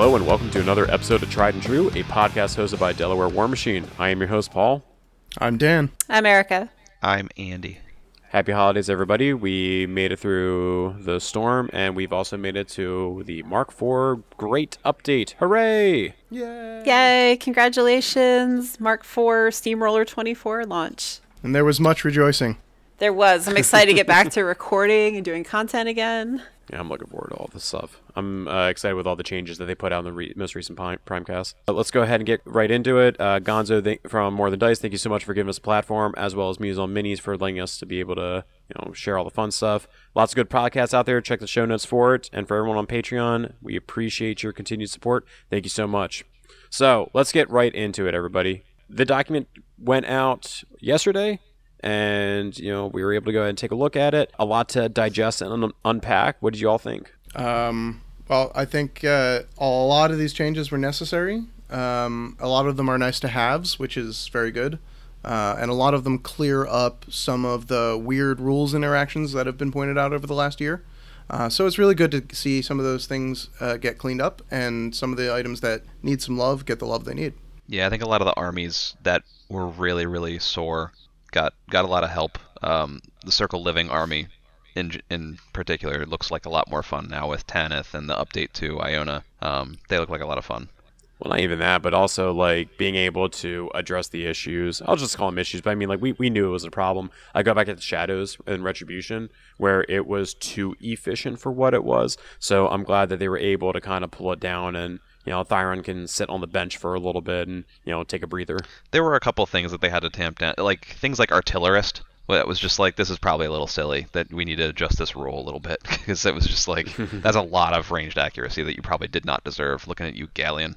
Hello and welcome to another episode of Tried and True, a podcast hosted by Delaware Warmachine. I am your host, Paul. I'm Dan. I'm Erica. I'm Andy. Happy holidays, everybody. We made it through the storm, and we've also made it to the Mark IV Great Update. Hooray! Yay! Yay! Congratulations, Mark IV Steamroller 24 launch. And there was much rejoicing. There was. I'm excited to get back to recording and doing content again. Yeah, I'm looking forward to all this stuff. I'm excited with all the changes that they put out in the most recent Primecast. Let's go ahead and get right into it. Gonzo from More Than Dice, thank you so much for giving us a platform, as well as Muse on Minis for letting us to be able to share all the fun stuff. Lots of good podcasts out there. Check the show notes for it. And for everyone on Patreon, we appreciate your continued support. Thank you so much. So let's get right into it, everybody. The document went out yesterday. And, we were able to go ahead and take a look at it. A lot to digest and unpack. What did you all think? Well, I think a lot of these changes were necessary. A lot of them are nice to haves, which is very good. And a lot of them clear up some of the weird rules interactions that have been pointed out over the last year. So it's really good to see some of those things get cleaned up, and some of the items that need some love get the love they need. Yeah, I think a lot of the armies that were really, really sore got a lot of help. The Circle Living army in particular looks like a lot more fun now with Tanith and the update to Iona. They look like a lot of fun. Well, not even that, but also like being able to address the issues. I'll just call them issues, but I mean, like we knew it was a problem. I go back at the Shadows and Retribution where it was too efficient for what it was. So I'm glad that they were able to kind of pull it down, and Thyron can sit on the bench for a little bit and, take a breather. There were a couple things that they had to tamp down, like things like Artillerist. It was just like, this is probably a little silly, that we need to adjust this rule a little bit, because it was just like, that's a lot of ranged accuracy that you probably did not deserve, looking at you, Galleon.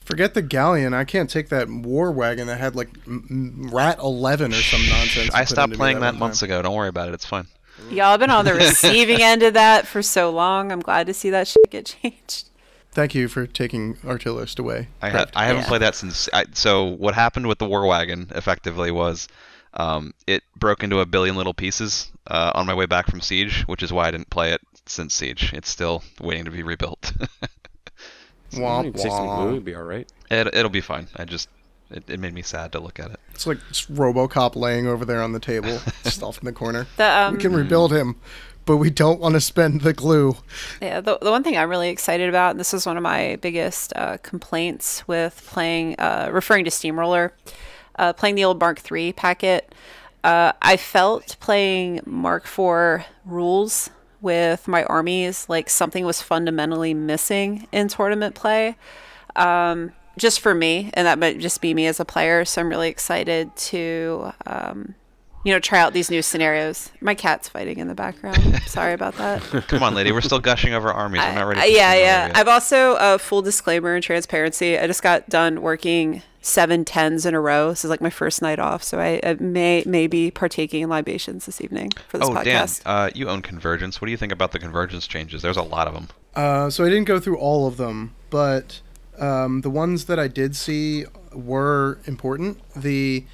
Forget the Galleon. I can't take that War Wagon that had like Rat 11 or some nonsense. I stopped playing that months ago. Don't worry about it. It's fine. Y'all have been on the receiving end of that for so long. I'm glad to see that shit get changed. Thank you for taking Artillerist away. I haven't played that since. So what happened with the War Wagon effectively was it broke into a billion little pieces on my way back from Siege, which is why I didn't play it since Siege. It's still waiting to be rebuilt. Womp womp. Some glue would be all right. It'll be fine. It made me sad to look at it. It's like just RoboCop laying over there on the table, just off in the corner. We can rebuild him, but we don't want to spend the glue. Yeah, the one thing I'm really excited about, and this is one of my biggest complaints with playing, referring to Steamroller, playing the old Mark III packet, I felt playing Mark IV rules with my armies like something was fundamentally missing in tournament play. Just for me, and that might just be me as a player, so I'm really excited to try out these new scenarios. My cat's fighting in the background. Sorry about that. Come on, lady. We're still gushing over armies. I'm not ready to yeah. I've also, full disclaimer and transparency, I just got done working 7 10s in a row. This is like my first night off, so I may be partaking in libations this evening for this podcast. Dan, you own Convergence. What do you think about the Convergence changes? There's a lot of them. So I didn't go through all of them, but the ones that I did see were important. The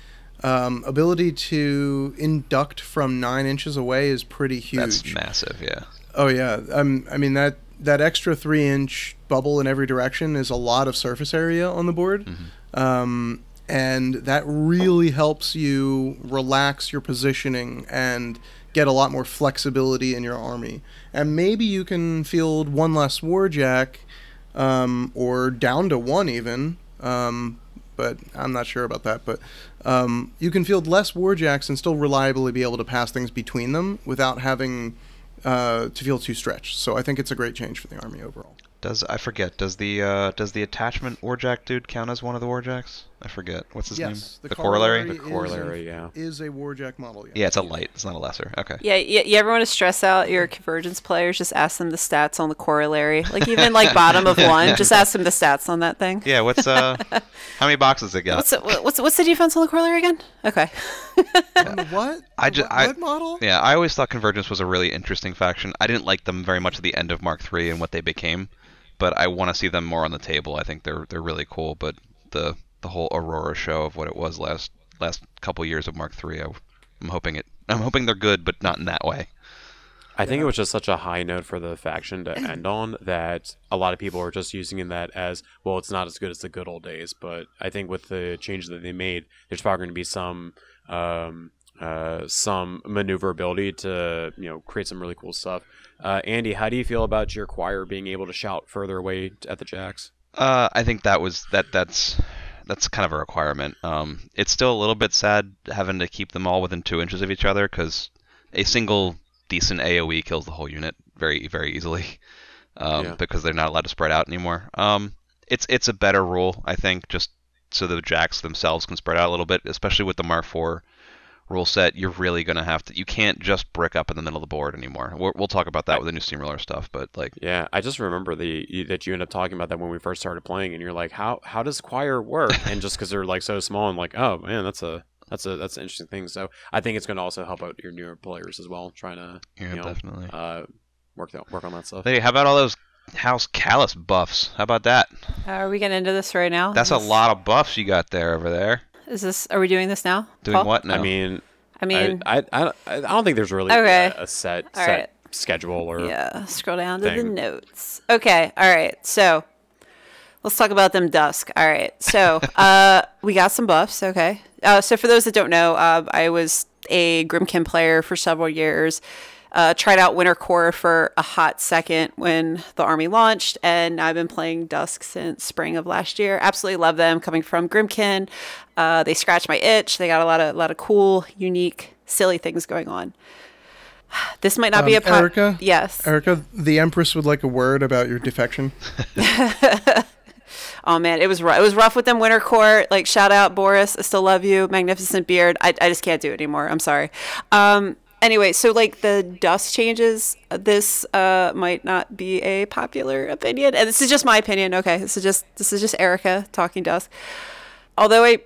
ability to induct from 9 inches away is pretty huge. That's massive, yeah. Oh, yeah. I mean, that extra 3-inch bubble in every direction is a lot of surface area on the board. Mm-hmm. And that really helps you relax your positioning and get a lot more flexibility in your army. And maybe you can field 1 less Warjack, or down to 1 even, but I'm not sure about that. But you can field less Warjacks and still reliably be able to pass things between them without having to feel too stretched. So I think it's a great change for the army overall. Does the attachment Warjack dude count as one of the Warjacks? I forget. What's his name? The Corollary? The Corollary, yeah. Is a Warjack model, yeah. Yeah, it's a light. It's not a lesser. Okay. Yeah, you ever want to stress out your Convergence players, just ask them the stats on the Corollary. Like, even, like, bottom of 1, just ask them the stats on that thing. Yeah, what's, how many boxes it got? What's the defense on the Corollary again? Okay. On the what? What model? Yeah, I always thought Convergence was a really interesting faction. I didn't like them very much at the end of Mark III and what they became, but I want to see them more on the table. I think they're really cool, but the whole Aurora show of what it was last couple years of Mark III, I'm hoping they're good, but not in that way. I think it was just such a high note for the faction to end on that a lot of people are just using that as, well, it's not as good as the good old days. But I think with the changes that they made, there's probably going to be some maneuverability to create some really cool stuff. Andy, how do you feel about your choir being able to shout further away at the jacks? I think that's kind of a requirement. It's still a little bit sad having to keep them all within 2 inches of each other because a single decent AoE kills the whole unit very, very easily because they're not allowed to spread out anymore. It's a better rule, I think, just so the jacks themselves can spread out a little bit, especially with the Mark IV rule set. You're really going to have to... You can't just brick up in the middle of the board anymore. We'll talk about that with the new Steamroller stuff, but like... Yeah, I just remember that you ended up talking about that when we first started playing, and you're like, how does choir work? And just because they're like so small, and like, oh man, that's an interesting thing. So I think it's going to also help out your newer players as well, trying to definitely work on that stuff. Hey, how about all those House Callus buffs? How about that? Are we getting into this right now? That's a lot of buffs you got there over there. Are we doing this now? Doing Paul? what now? I mean, I don't think there's really a set schedule or scroll down to the notes. Okay, all right. So let's talk about them Dusk. All right. So we got some buffs. Okay. So for those that don't know, I was a Grimkin player for several years. Tried out Winter Corps for a hot second when the army launched, and I've been playing Dusk since spring of last year. Absolutely love them. Coming from Grimkin, they scratch my itch. They got a lot of cool, unique, silly things going on. This might not be a Erica. Yes, Erica. The Empress would like a word about your defection. Oh man, it was rough with them Winter Corps. Like, shout out Boris, I still love you, magnificent beard. I just can't do it anymore. I'm sorry. Anyway, so like the Dusk changes, this might not be a popular opinion, and this is just my opinion. Okay, this is just Erica talking Dusk. Although I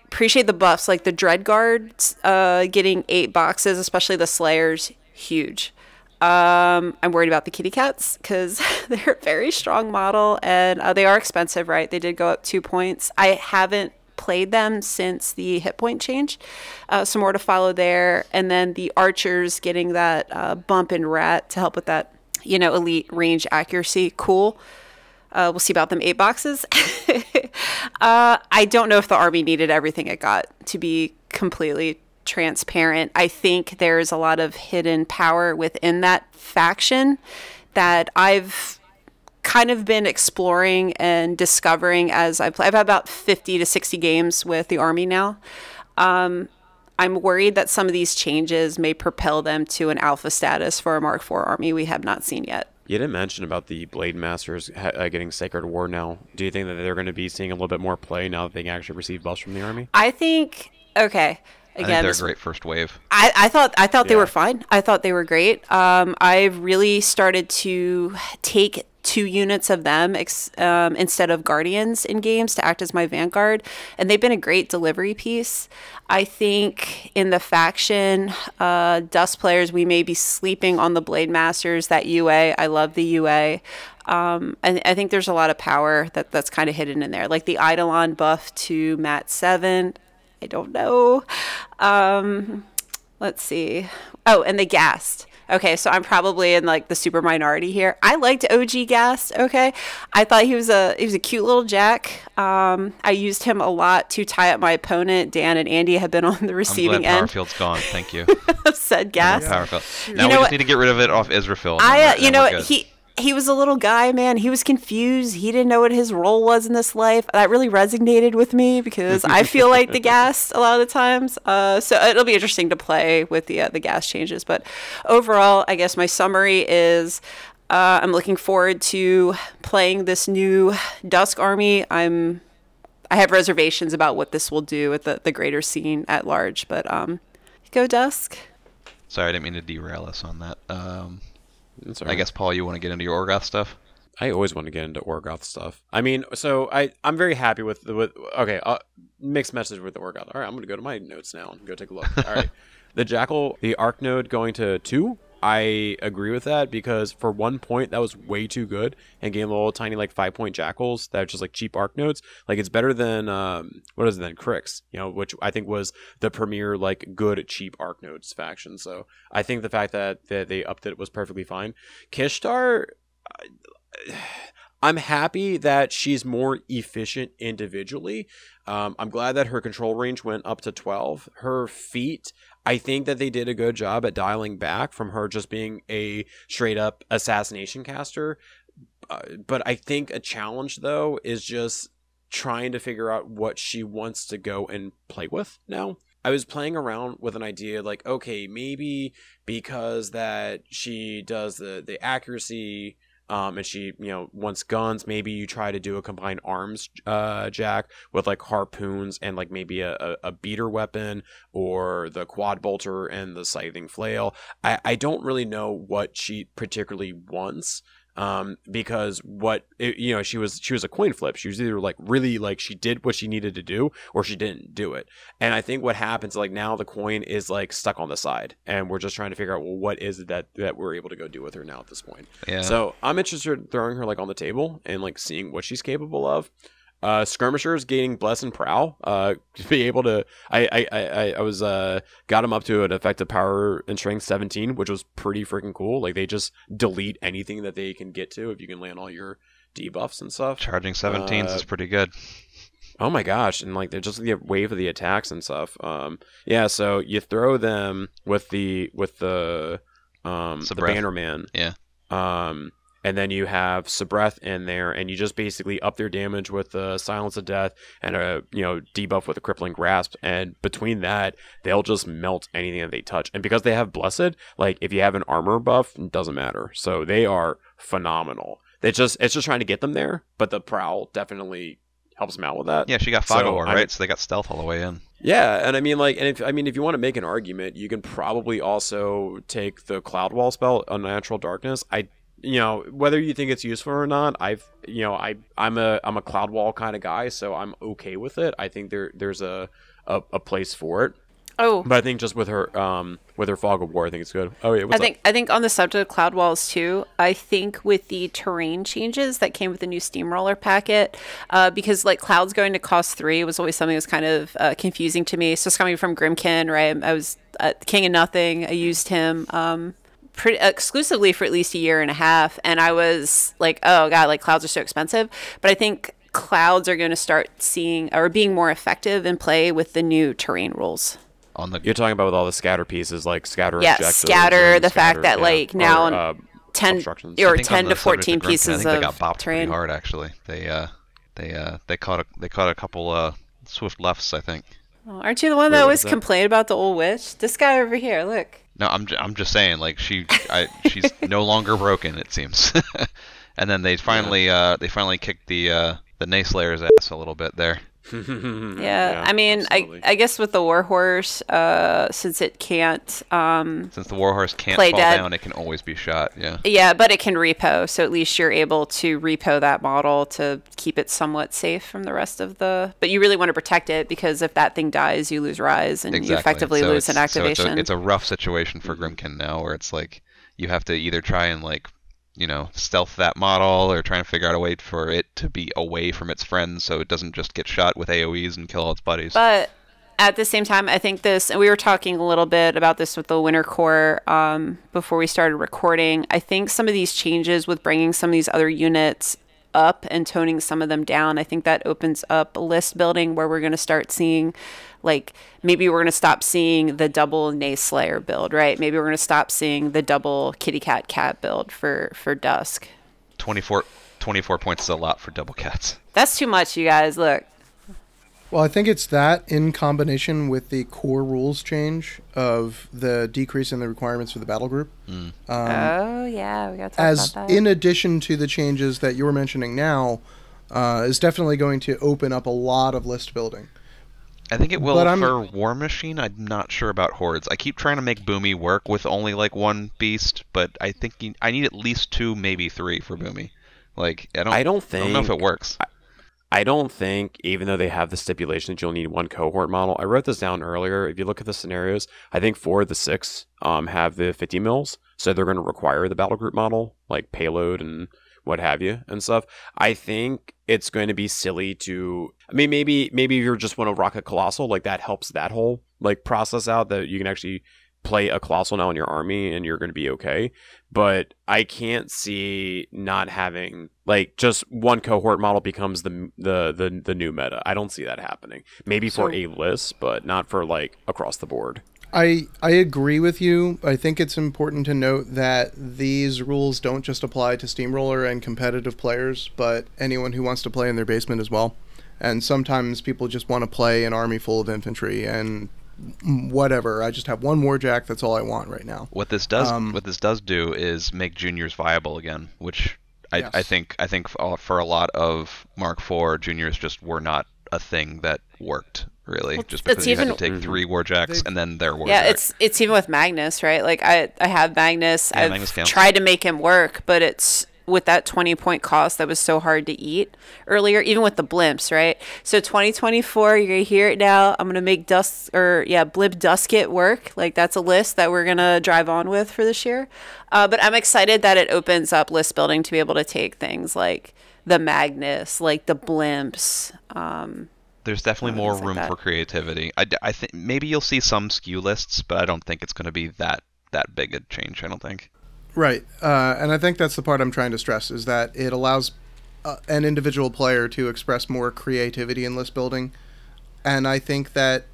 appreciate the buffs, like the Dread Guards getting 8 boxes, especially the Slayers, huge. I'm worried about the kitty cats because they're a very strong model, and they are expensive, right? They did go up 2 points. I haven't played them since the hit point change, some more to follow there. And then the archers getting that bump in rat to help with that elite range accuracy. Cool. We'll see about them 8 boxes. I don't know if the army needed everything it got, to be completely transparent. I think there's a lot of hidden power within that faction that I've kind of been exploring and discovering as I play. I've had about 50 to 60 games with the army now. I'm worried that some of these changes may propel them to an alpha status for a Mark IV army we have not seen yet. You didn't mention about the Blade Masters getting Sacred War now. Do you think that they're going to be seeing a little bit more play now that they can actually receive buffs from the army? I think, okay. Again, I think they're a great first wave. I thought they were fine. I thought they were great. I've really started to take 2 units of them instead of Guardians in games to act as my Vanguard, and they've been a great delivery piece. I think in the faction, Dust players, we may be sleeping on the Blade Masters, that UA. I love the UA. And I think there's a lot of power that's kind of hidden in there. Like the Eidolon buff to Mat 7. I don't know. Let's see. Oh, and the Ghast. Okay, so I'm probably in like the super minority here. I liked OG Ghast. Okay, I thought he was a cute little jack. I used him a lot to tie up my opponent. Dan and Andy have been on the receiving end. Powerfield's gone. Thank you. Said Ghast. Now we just need to get rid of it off Israfil. He was a little guy, man. He was confused. He didn't know what his role was in this life. That really resonated with me because I feel like the Ghast a lot of the times. So it'll be interesting to play with the Ghast changes. But overall, I guess my summary is I'm looking forward to playing this new Dusk army. I have reservations about what this will do with the greater scene at large. But go Dusk. Sorry, I didn't mean to derail us on that. I guess, Paul, you want to get into your Orgoth stuff? I always want to get into Orgoth stuff. I mean, so I'm very happy with mixed message with the Orgoth. All right, I'm going to go to my notes now and go take a look. All right. The Jackal, the Arc node going to 2? I agree with that because for 1 point that was way too good, and getting little tiny like 5-point jackals that are just like cheap arc nodes. Like it's better than what is it then Crix, which I think was the premier like good cheap arc nodes faction. So I think the fact that they upped it was perfectly fine. Kishtar, I'm happy that she's more efficient individually. I'm glad that her control range went up to 12. Her feat, I think that they did a good job at dialing back from her just being a straight up assassination caster. But I think a challenge, though, is just trying to figure out what she wants to go and play with now. I was playing around with an idea like, okay, maybe because that she does the accuracy, and she, wants guns, maybe you try to do a combined arms jack with like harpoons and like maybe a beater weapon or the quad bolter and the scything flail. I don't really know what she particularly wants. Because she was a coin flip. She was either like really like she did what she needed to do or she didn't do it. And I think what happens like now the coin is like stuck on the side and we're just trying to figure out, well, what is it that we're able to go do with her now at this point. Yeah. So I'm interested in throwing her like on the table and like seeing what she's capable of. Skirmishers gaining bless and prowl, to be able to I was got him up to an effective power and strength 17, which was pretty freaking cool. Like they just delete anything that they can get to if you can land all your debuffs and stuff. Charging 17s is pretty good. Oh my gosh, and like they're just the wave of the attacks and stuff. So you throw them with the Bannerman. Yeah. And then you have Sabreth in there, and you just basically up their damage with the Silence of Death and a debuff with a Crippling Grasp. And between that, they'll just melt anything that they touch. And because they have Blessed, like if you have an armor buff, it doesn't matter. So they are phenomenal. It's just trying to get them there, but the Prowl definitely helps them out with that. Yeah, she got Fog of War, right? So they got stealth all the way in. Yeah, and I mean, like, if you want to make an argument, you can probably also take the Cloud Wall spell, Unnatural Darkness. Whether you think it's useful or not, I'm a Cloud Wall kind of guy, so I'm okay with it. I think there's a place for it. Oh, but I think just with her Fog of War, I think it's good. Oh yeah, I think on the subject of Cloud Walls too, I think with the terrain changes that came with the new Steamroller packet, because like clouds going to cost 3 was always something that was kind of confusing to me. So it's coming from Grimkin, right? I was King of Nothing. I used him pretty exclusively for at least a year and a half, and I was like, oh god, like clouds are so expensive. But I think clouds are going to start seeing or being more effective in play with the new terrain rules. You're talking about with all the scatter pieces, like scatter objectives. Scatter, the fact that like now 10 or 10 to 14 pieces I think of they got bopped terrain. Pretty hard actually. They caught a couple swift lefts, I think. Oh, aren't you the one that always complained about the old witch? This guy over here, look. No, I'm just saying, like she's no longer broken, it seems. And then they finally kicked the Nayslayer's ass a little bit there. Yeah, I mean, I guess with the Warhorse, since it can't since the Warhorse can't fall down, it can always be shot. Yeah, but it can repo, so at least you're able to repo that model to keep it somewhat safe from the rest of the. But you really want to protect it because if that thing dies, you lose Rise and you effectively lose an activation. So it's a rough situation for Grimkin now, where it's like you have to either try and like stealth that model or trying to figure out a way for it to be away from its friends so it doesn't just get shot with AoEs and kill all its buddies. But at the same time, I think this, and we were talking a little bit about this with the Winter Corps before we started recording. I think some of these changes with bringing some of these other units up and toning some of them down, I think that opens up list building where we're going to start seeing, like, maybe we're going to stop seeing the double Nayslayer build, right? Maybe we're going to stop seeing the double Kitty Cat build for Dusk. 24 points is a lot for double cats. That's too much, you guys. Look. Well, I think it's that in combination with the core rules change of the decrease in the requirements for the battle group. We got to talk about that. In addition to the changes that you're mentioning now, is definitely going to open up a lot of list building. I think it will for War Machine. I'm not sure about Hordes. I keep trying to make Boomy work with only like one beast, but I think I need at least 2, maybe 3 for Boomy. Like I don't know if it works. I don't think, even though they have the stipulation that you'll need 1 cohort model, I wrote this down earlier. If you look at the scenarios, I think 4 of the 6 have the 50 mils. so they're going to require the battle group model, like payload and what have you and stuff. I think it's going to be silly to, I mean, maybe you just want to rock a Colossal, like that helps that whole like process out, that you can actually play a Colossal now in your army and you're going to be okay. But I can't see not having like just one cohort model becomes the new meta. I don't see that happening. Maybe for a list, but not for like across the board. I agree with you. I think it's important to note that these rules don't just apply to Steamroller and competitive players, but anyone who wants to play in their basement as well. And sometimes people just want to play an army full of infantry and whatever. I just have one warjack. That's all I want right now. What this does do is make juniors viable again, which Yes. I think for a lot of Mark IV, juniors just were not a thing that worked really, just because you had to take 3 warjacks and then their warjack. Yeah, it's even with Magnus, right? Like I have Magnus. Yeah, I've Magnus counts. tried to make him work, but it's with that 20-point cost that was so hard to eat earlier, even with the blimps, right? So 2024, you're gonna hear it now. I'm gonna make Blib Dusket work. Like that's a list that we're gonna drive on with for this year. But I'm excited that it opens up list building to be able to take things like the Magnus, like the blimps. There's definitely more things like room that. for creativity. I think maybe you'll see some skew lists, but I don't think it's going to be that big a change. I don't think. Right. And I think that's the part I'm trying to stress, is that it allows an individual player to express more creativity in list building. And I think that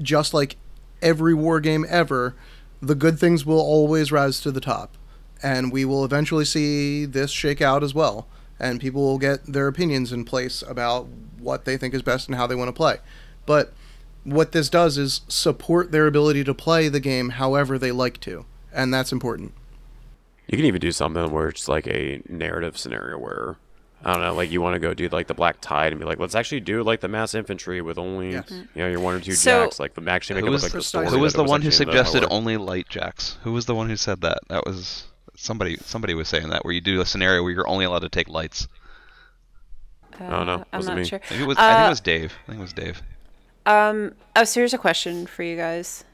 just like every war game ever, the good things will always rise to the top. And we will eventually see this shake out as well. And people will get their opinions in place about what they think is best and how they want to play. But what this does is support their ability to play the game however they like to. And that's important. You can even do something where it's like a narrative scenario where, I don't know, like you want to go do like the Black Tide and be like, let's actually do like the mass infantry with only, your 1 or 2 jacks. Like the actually make it look like the story. Who was the one who actually in suggested lore. only light jacks? Who was the one who said that? That was somebody was saying that, where you do a scenario where you're only allowed to take lights. I don't know. I'm Wasn't not me. sure. I think it was Dave. So here's a question for you guys.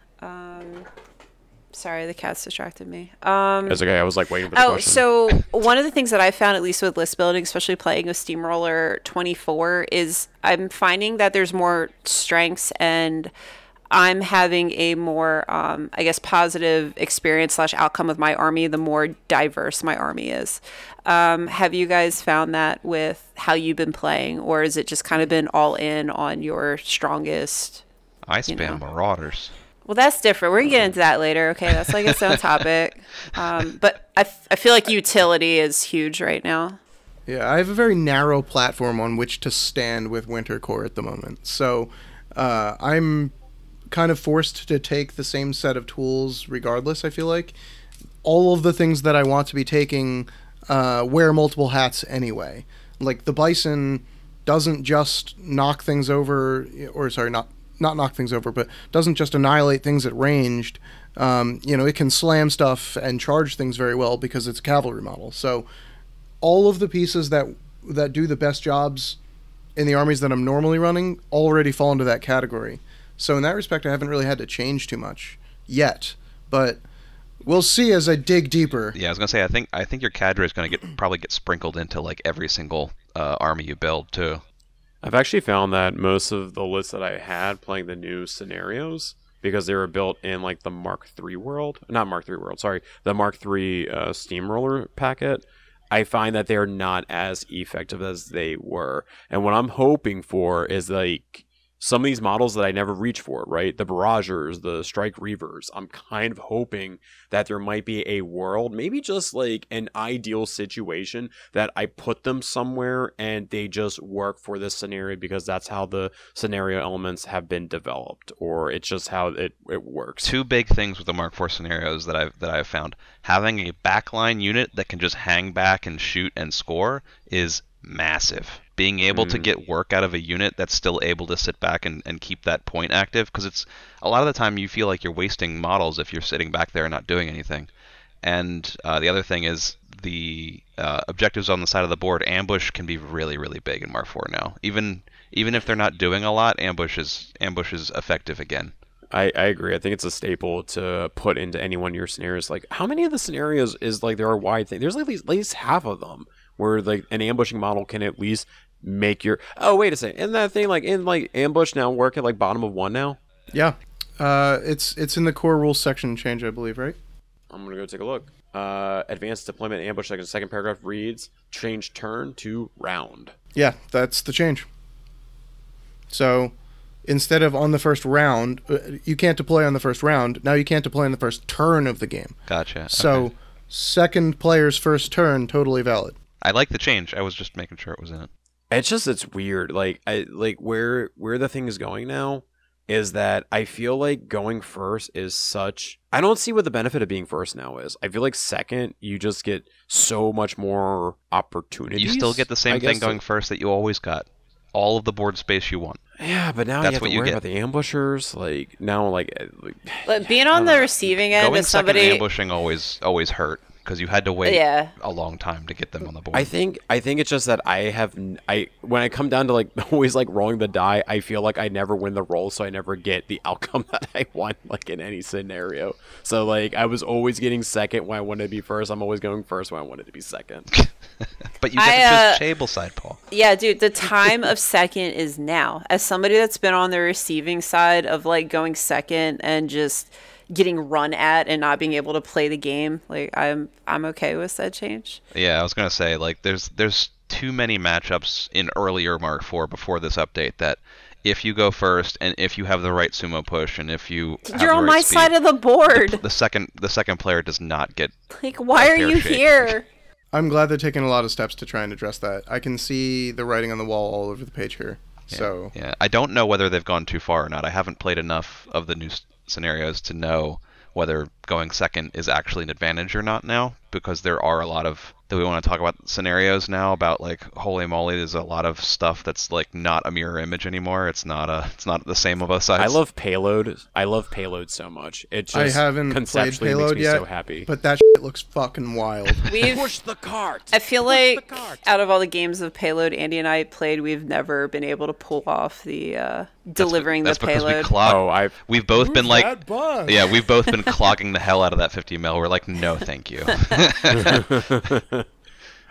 Sorry, the cat's distracted me. It's okay. I was like waiting for the question. So one of the things that I found, at least with list building, especially playing with Steamroller 24, is I'm finding that there's more strengths, and I'm having a more, I guess, positive experience / outcome with my army the more diverse my army is. Have you guys found that with how you've been playing, or has it just kind of been all in on your strongest? I spam Marauders. Well, that's different. We're going to get into that later. Okay, that's like its own topic. But I feel like utility is huge right now. Yeah, I have a very narrow platform on which to stand with Winter Core at the moment. So I'm kind of forced to take the same set of tools regardless, I feel like. All of the things that I want to be taking wear multiple hats anyway. Like the Bison doesn't just knock things over, or sorry, not knock things over, but doesn't just annihilate things at ranged. It can slam stuff and charge things very well because it's a cavalry model. So all of the pieces that do the best jobs in the armies that I'm normally running already fall into that category. So in that respect, I haven't really had to change too much yet, but we'll see as I dig deeper. Yeah, I was gonna say I think your cadre is gonna probably get sprinkled into like every single army you build too. I've actually found that most of the lists that I had playing the new scenarios, because they were built in like the Mark III world, not Mark III world, sorry, the Mark III Steamroller packet, I find that they're not as effective as they were. And what I'm hoping for is like some of these models that I never reach for, right? The Barragers, the Strike Reavers. I'm kind of hoping that there might be a world, maybe just like an ideal situation, that I put them somewhere and they just work for this scenario because that's how the scenario elements have been developed, or it's just how it works. 2 big things with the Mark IV scenarios that I've found. Having a backline unit that can just hang back and shoot and score is massive. Being able to get work out of a unit that's still able to sit back and keep that point active, because it's a lot of the time you feel like you're wasting models if you're sitting back there and not doing anything. And the other thing is the objectives on the side of the board. Ambush can be really, really big in Mark IV now. Even if they're not doing a lot, ambush is effective again. I agree. I think it's a staple to put into any one of your scenarios. Like, how many of the scenarios is like there are wide things? There's like at least half of them where like an ambushing model can at least make your. Oh, wait a second. Isn't that thing like in like ambush now work at like bottom of 1 now? Yeah. It's in the core rules section change, I believe, right? I'm gonna go take a look. Advanced deployment ambush. Like the second paragraph reads, change turn to round. Yeah, that's the change. So instead of on the first round, you can't deploy on the first round. Now you can't deploy on the first turn of the game. Gotcha. So Okay. second player's first turn, totally valid. I like the change. I was just making sure it was in it. It's weird. Like where the thing is going now is that I feel like going first is such. I don't see what the benefit of being first now is. I feel like second, you just get so much more opportunities. You still get the same thing going first that you always got. All of the board space you want. Yeah, but now That's you have what to you worry get. about the ambushers. Like now, But being on the receiving end Going of somebody, second ambushing always hurt because you had to wait a long time to get them on the board. I think it's just that when I come down to like always like rolling the die, I feel like I never win the roll, so I never get the outcome that I want like in any scenario. So like I was always getting second when I wanted to be first. I'm always going first when I wanted to be second. But you get to choose table side, Paul. yeah, dude, the time of second is now. As somebody that's been on the receiving side of like going second and just getting run at and not being able to play the game, like I'm okay with that change. Yeah, I was gonna say like there's too many matchups in earlier Mark IV before this update that if you go first and if you have the right sumo push and if you have You're the on right my speed, side of the board. the second player does not get. Like, why are fair you shake. here? I'm glad they're taking a lot of steps to try and address that. I can see the writing on the wall all over the page here. Yeah, So yeah, I don't know whether they've gone too far or not. I haven't played enough of the new scenarios to know whether going second is actually an advantage or not now, because there are a lot of, do we want to talk about scenarios now about like, holy moly, there's a lot of stuff that's like not a mirror image anymore. It's not the same on both sides. I love payload. I love payload so much. It just I haven't played conceptually Payload makes me yet, so happy. but that shit looks fucking wild. We've Push the cart. I feel like out of all the games of payload Andy and I played, we've never been able to pull off the delivering that's the because we payload. Oh, we've both been like, That bug? yeah, we've both been clogging the hell out of that 50 mil. We're like, no, thank you.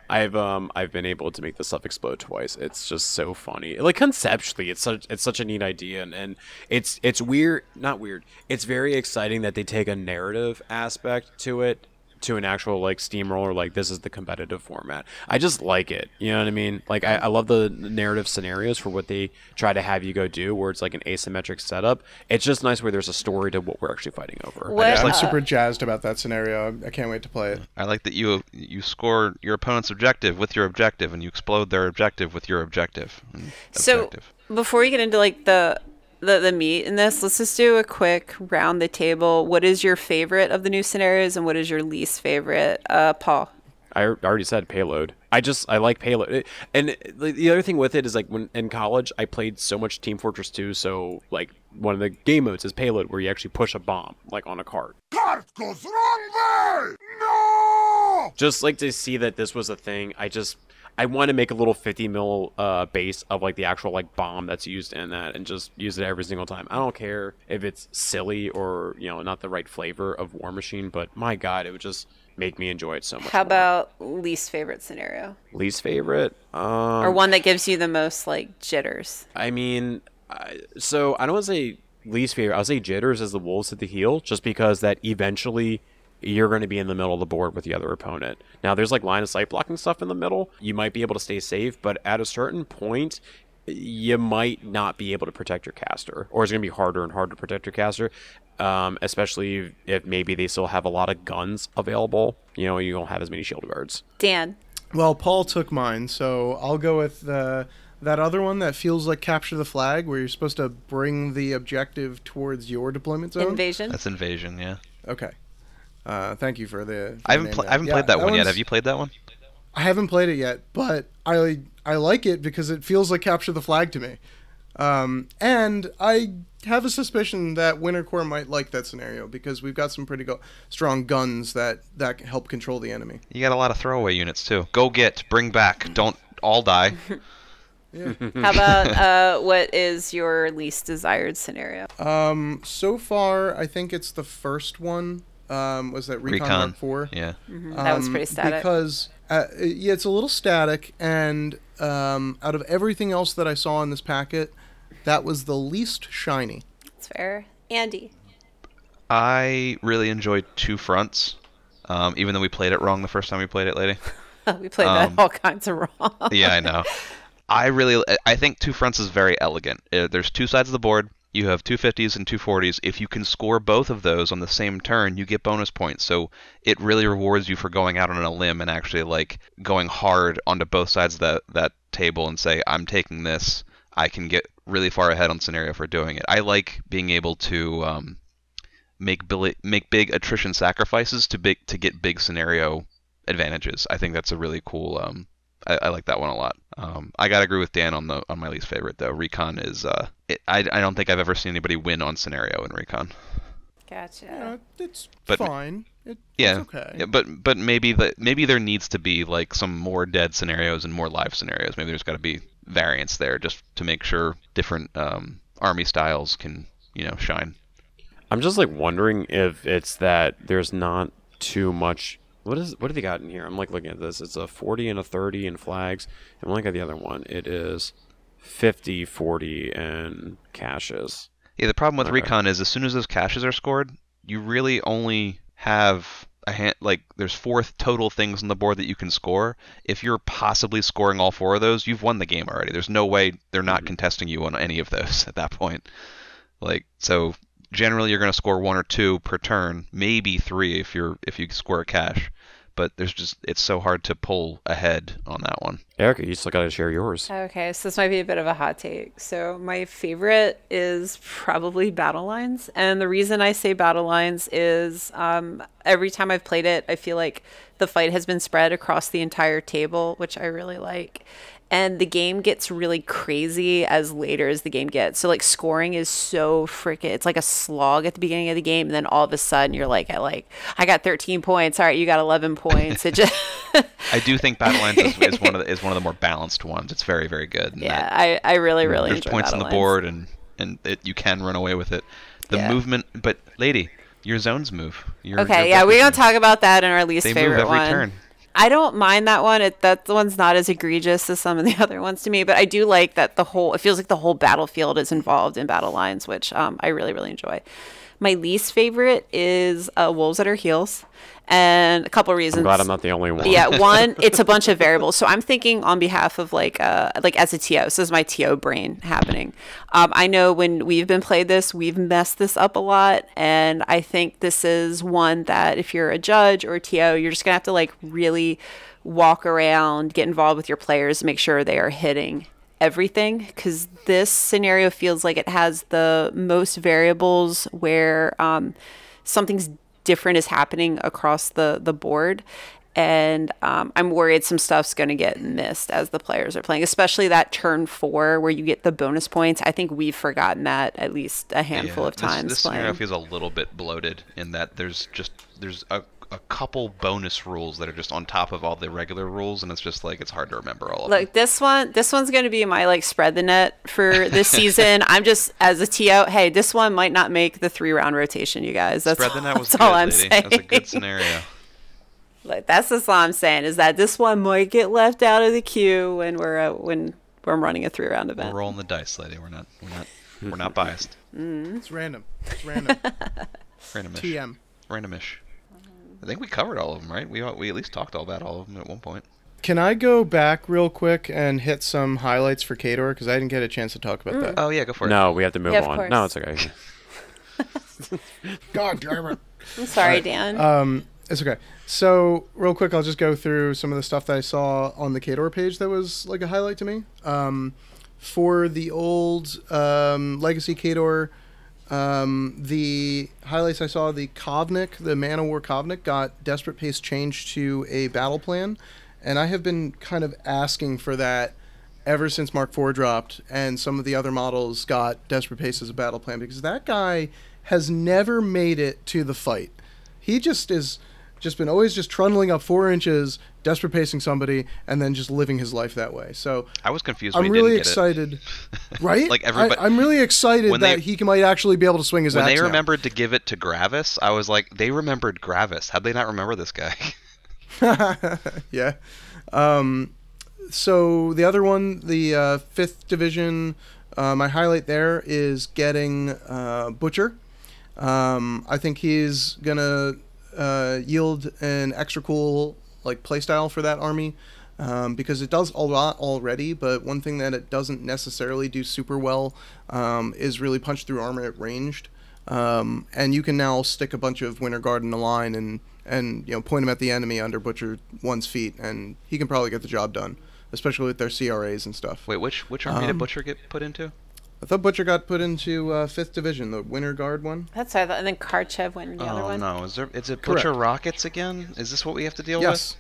I've been able to make the stuff explode twice. It's just so funny. Like conceptually, it's such a neat idea, and it's weird, not weird. It's very exciting that they take a narrative aspect to it, to an actual like steamroller. Like this is the competitive format. I just like it. You know what I mean? Like I love the narrative scenarios for what they try to have you go do, where it's like an asymmetric setup. It's just nice where there's a story to what we're actually fighting over. What- I'm super jazzed about that scenario. I can't wait to play it. I like that you score your opponent's objective with your objective, and you explode their objective with your objective. So before we get into like the meat in this, let's just do a quick round the table. What is your favorite of the new scenarios and what is your least favorite? Paul. I already said payload. I like payload. And the other thing with it is like when in college I played so much Team Fortress 2, so like one of the game modes is payload, where you actually push a bomb like on a cart. Cart goes wrong way! No! Just like to see that this was a thing. I want to make a little 50 mil base of like the actual like bomb that's used in that, and just use it every single time. I don't care if it's silly or not the right flavor of warmachine, but my god, it would just make me enjoy it so much. How more. about least favorite scenario? Least favorite? Or one that gives you the most like jitters? I mean, so I don't want to say least favorite. I'll say jitters as the wolves at the heel, just because that eventually you're going to be in the middle of the board with the other opponent. Now, there's like line of sight blocking stuff in the middle. You might be able to stay safe, but at a certain point, you might not be able to protect your caster, or it's going to be harder and harder to protect your caster, especially if maybe they still have a lot of guns available. You don't have as many shield guards. Dan. Well, Paul took mine, so I'll go with that other one that feels like capture the flag, where you're supposed to bring the objective towards your deployment zone. Invasion. That's invasion, yeah. Okay. Thank you for the. I haven't played that one yet. Have you played that one? I haven't played it yet, but I like it because it feels like capture the flag to me. And I have a suspicion that Winter Corps might like that scenario because we've got some pretty strong guns that help control the enemy. You got a lot of throwaway units too. Go get, bring back, don't all die. How about what is your least desired scenario? So far, I think it's the first one. Was that Recon Mark IV? Yeah. That was pretty static. Because yeah, it's a little static, and out of everything else that I saw in this packet, that was the least shiny. That's fair. Andy. I really enjoyed Two Fronts, even though we played it wrong the first time we played it, lady. We played that all kinds of wrong. Yeah, I know. I think Two Fronts is very elegant. There's two sides of the board. You have 250s and 240s. If you can score both of those on the same turn, you get bonus points. So it really rewards you for going out on a limb and actually like going hard onto both sides of that table and say, I'm taking this. I can get really far ahead on scenario for doing it. I like being able to make big attrition sacrifices to get big scenario advantages. I think that's a really cool. I like that one a lot. I gotta agree with Dan on my least favorite though. Recon is I don't think I've ever seen anybody win on scenario in Recon. Gotcha. It's But- fine. It's okay. Yeah, but maybe there needs to be like some more dead scenarios and more live scenarios. Maybe there's got to be variants there just to make sure different army styles can shine. I'm just like wondering if it's that there's not too much. What do they got in here? I'm like looking at this. It's a 40 and a 30 in flags. And I'm looking at the other one. It is 50, 40, and caches. Yeah, the problem with Okay. Recon is as soon as those caches are scored, you really only have there's 4 total things on the board that you can score. If you're possibly scoring all 4 of those, you've won the game already. There's no way they're not contesting you on any of those at that point. So generally you're going to score 1 or 2 per turn, maybe 3 if you score a cache. But it's so hard to pull ahead on that one. Erica, you still got to share yours. Okay, so this might be a bit of a hot take. So my favorite is probably Battle Lines. And the reason I say Battle Lines is every time I've played it, I feel like the fight has been spread across the entire table, which I really like. And the game gets really crazy as later as the game gets. So like scoring is so freaking, it's like a slog at the beginning of the game. And then all of a sudden you're like, I got 13 points. All right, you got 11 points. It just I do think Battle Lines is one of the more balanced ones. It's very, very good. And yeah, I really there's enjoy points on Battle the board Lines. and you can run away with it. The Yeah. movement, but lady, your zones move. Okay, yeah, we're going to talk about that in our least They favorite move every one. turn. I don't mind that one. That one's not as egregious as some of the other ones to me, but I do like that it feels like the whole battlefield is involved in Battle Lines, which I really, really enjoy. My least favorite is Wolves at Our Heels, and a couple reasons. I'm glad I'm not the only one. Yeah, one, it's a bunch of variables. So I'm thinking on behalf of like as a TO. So this is my TO brain happening. I know when we've been played this, we've messed this up a lot, and I think this is one that if you're a judge or a TO, you're just gonna have to like really walk around, get involved with your players, make sure they are hitting everything, because this scenario feels like it has the most variables where something's different is happening across the board, and I'm worried some stuff's going to get missed as the players are playing, especially that turn 4 where you get the bonus points. I think we've forgotten that at least a handful of times. This playing. scenario feels a little bit bloated in that there's a couple bonus rules that are just on top of all the regular rules, and it's just like it's hard to remember all of them. Look, this one's going to be my like spread the net for this season. I'm just as a TO. Hey, this one might not make the 3-round rotation, you guys. That's Spread the net was that's good, all I'm lady. saying. That's a good scenario. Like that's just all I'm saying is that this one might get left out of the queue when we're running a 3-round We're event. rolling the dice, lady. We're not biased. It's random. It's random. Randomish. TM. Randomish. I think we covered all of them, right? We at least talked about all of them at one point. Can I go back real quick and hit some highlights for Khador? Because I didn't get a chance to talk about that. Oh yeah, go for it. No, we have to move Yeah, of on. course. No, it's okay. God damn it. I'm sorry, Dan. It's okay. So, real quick, I'll just go through some of the stuff that I saw on the Khador page that was like a highlight to me. For the old Legacy Khador, the highlights I saw, the Kovnik, the Man of War Kovnik, got Desperate Pace changed to a battle plan. And I have been kind of asking for that ever since Mark IV dropped, and some of the other models got Desperate Pace as a battle plan, because that guy has never made it to the fight. He just been always just trundling up 4 inches, desperate pacing somebody, and then just living his life that way. So I was confused when I'm he really didn't get excited, it. right? Like everybody, I'm really excited when that he might actually be able to swing his when axe they now. remembered to give it to Gravis, I was like, they remembered Gravis. How'd they not remember this guy? Yeah. So the other one, the 5th Division, my highlight there is getting Butcher. I think he's going to yield an extra cool like playstyle for that army because it does a lot already, but one thing that it doesn't necessarily do super well is really punch through armor at ranged. And you can now stick a bunch of Winter Guard in a line and point them at the enemy under Butcher 1's feet, and he can probably get the job done, especially with their CRAs and stuff. Wait, which army did Butcher get put into? I thought Butcher got put into 5th Division, the Winter Guard one. That's what I thought. And then Karchev went in the other one. Oh no, is it Correct. Butcher Rockets again? Is this what we have to deal Yes.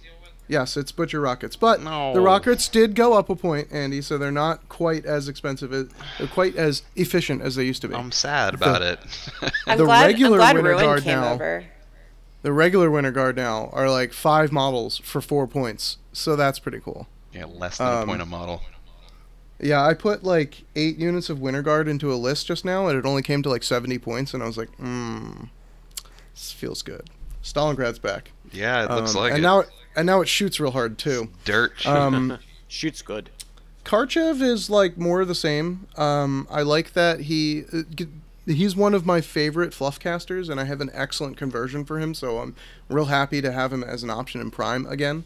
Yes, it's Butcher Rockets. But No. the Rockets did go up a point, Andy, so they're not quite as expensive, quite as efficient as they used to be. with? I'm sad about it. I'm the glad, regular I'm glad Winter Ruin Guard came now- over. The regular Winter Guard now are like 5 models for 4 points, so that's pretty cool. Yeah, less than a point a model. Yeah, I put like 8 units of Winter Guard into a list just now, and it only came to like 70 points, and I was like, this feels good. Stalingrad's back. Yeah, it looks like and it. now it shoots real hard too. Dirt. Shoots good. Karchev is like more of the same. I like that he's one of my favorite fluff casters, and I have an excellent conversion for him, so I'm real happy to have him as an option in Prime again.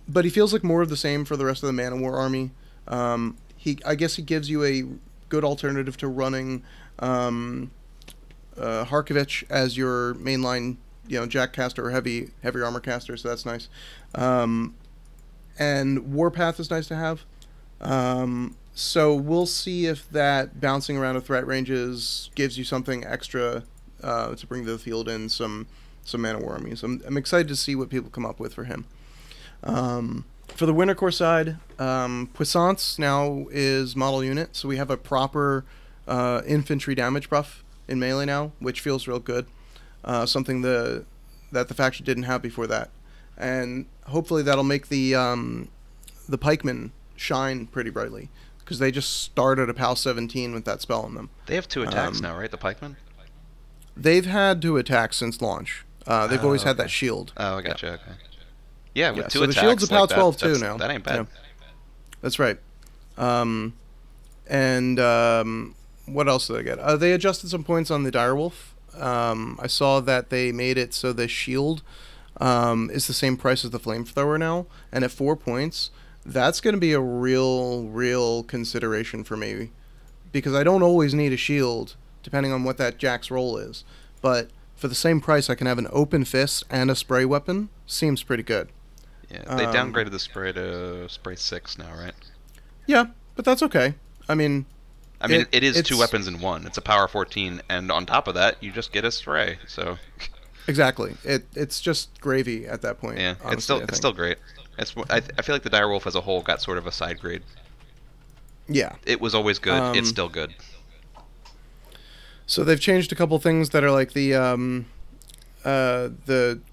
But he feels like more of the same for the rest of the Man of War army. I guess he gives you a good alternative to running Harkovich as your mainline, jack caster or heavy armor caster, so that's nice. And Warpath is nice to have. So we'll see if that bouncing around of threat ranges gives you something extra to bring to the field in some Man of War armies. I'm excited to see what people come up with for him. For the Winter Corps side, Puissance now is model unit, so we have a proper infantry damage buff in melee now, which feels real good. Something that the faction didn't have before that, and hopefully that'll make the pikemen shine pretty brightly, because they just started a PAL 17 with that spell on them. They have 2 attacks now, right? The pikemen? They've had 2 attacks since launch. They've always had that shield. Oh, I gotcha. Okay. Yeah, with 2 so attacks. the shield's a PAL like 12 that, too now. That ain't bad. Yeah. That's right. What else did I get? They adjusted some points on the Direwolf. I saw that they made it so the shield is the same price as the flamethrower now, and at 4 points, that's going to be a real consideration for me, because I don't always need a shield depending on what that Jack's role is, but for the same price I can have an open fist and a spray weapon. Seems pretty good. Yeah, they downgraded the spray to spray 6 now, right? Yeah, but that's okay. I mean, it is 2 weapons in 1. It's a power 14, and on top of that, you just get a spray. So exactly, it's just gravy at that point. yeah, honestly, it's still great. I feel like the Direwolf as a whole got sort of a side grade. Yeah, It was always good. It's still good. so they've changed a couple things that are like the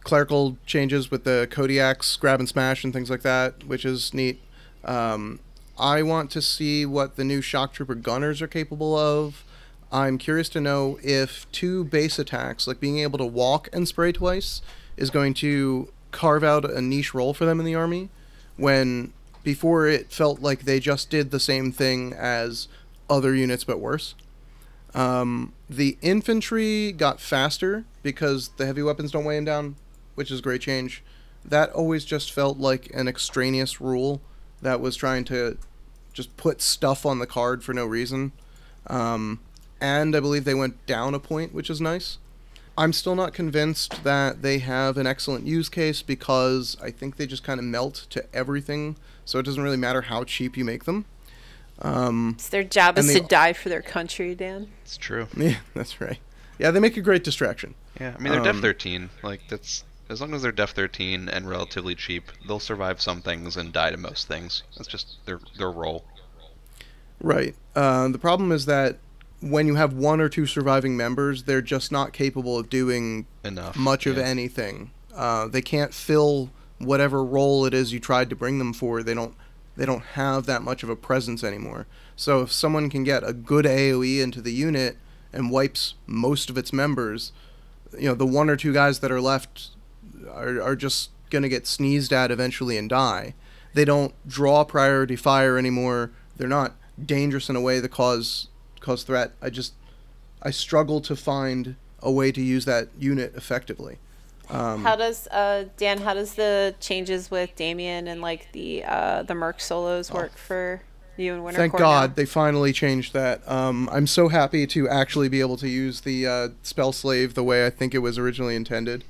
clerical changes with the Kodiaks grab and smash and things like that, which is neat. I want to see what the new Shock Trooper gunners are capable of. I'm curious to know if 2 base attacks, like being able to walk and spray twice, is going to carve out a niche role for them in the army, when before it felt like they just did the same thing as other units but worse. The infantry got faster because the heavy weapons don't weigh them down, which is a great change. That always just felt like an extraneous rule that was trying to just put stuff on the card for no reason. And I believe they went down a point, which is nice. I'm still not convinced that they have an excellent use case, because I think they just kind of melt to everything, so it doesn't really matter how cheap you make them. It's their job is to die for their country, Dan. It's true. Yeah, that's right. Yeah, they make a great distraction. Yeah, I mean, they're Def 13. Like, that's... As long as they're Def 13 and relatively cheap, they'll survive some things and die to most things. That's just their role. Right. The problem is that when you have 1 or 2 surviving members, they're just not capable of doing Enough. much of yeah. anything. They can't fill whatever role it is you tried to bring them for. They don't have that much of a presence anymore. So if someone can get a good AoE into the unit and wipes most of its members, the one or two guys that are left are just going to get sneezed at eventually and die. They don't draw priority fire anymore. They're not dangerous in a way that cause threat. I struggle to find a way to use that unit effectively. How does Dan? How does the changes with Damien and like the Merc solos work for you and Winter Thank Core God now? they finally changed that. I'm so happy to actually be able to use the spell slave the way I think it was originally intended.